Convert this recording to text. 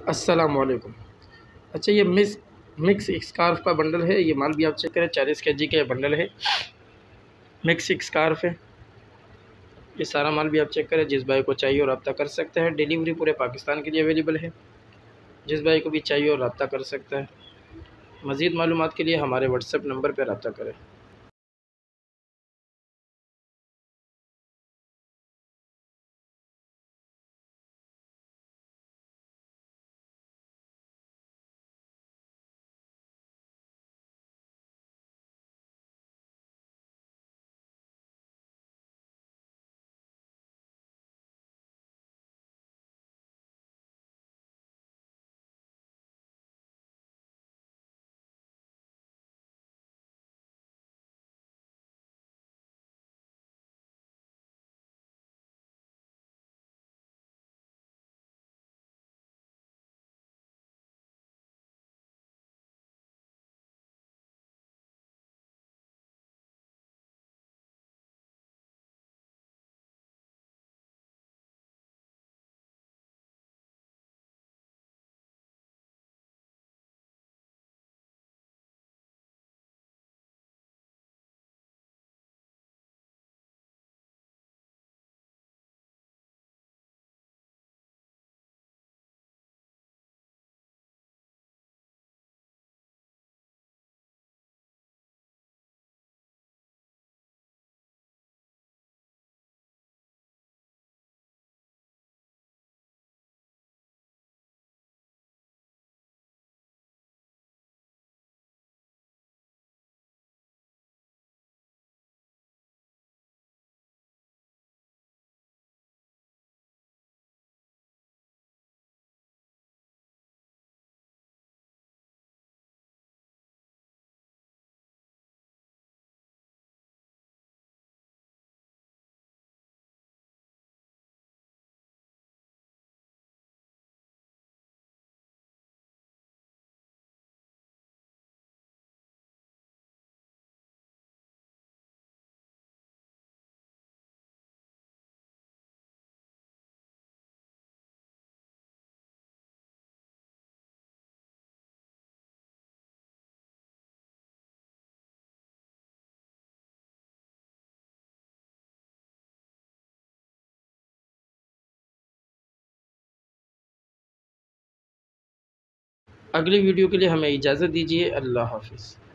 अस्सलामुअलैकुम। अच्छा, ये मिक्स स्कार्फ का बंडल है। ये माल भी आप चेक करें, 40 केजी का बंडल है। मिक्स स्कार्फ है। ये सारा माल भी आप चेक करें। जिस भाई को चाहिए और रब्ता कर सकते हैं। डिलीवरी पूरे पाकिस्तान के लिए अवेलेबल है। जिस भाई को भी चाहिए और रब्ता कर सकता है। मज़ीद मालूमात के लिए हमारे व्हाट्सएप नंबर पर रब्ता करें। अगली वीडियो के लिए हमें इजाज़त दीजिए। अल्लाह हाफ़िज़।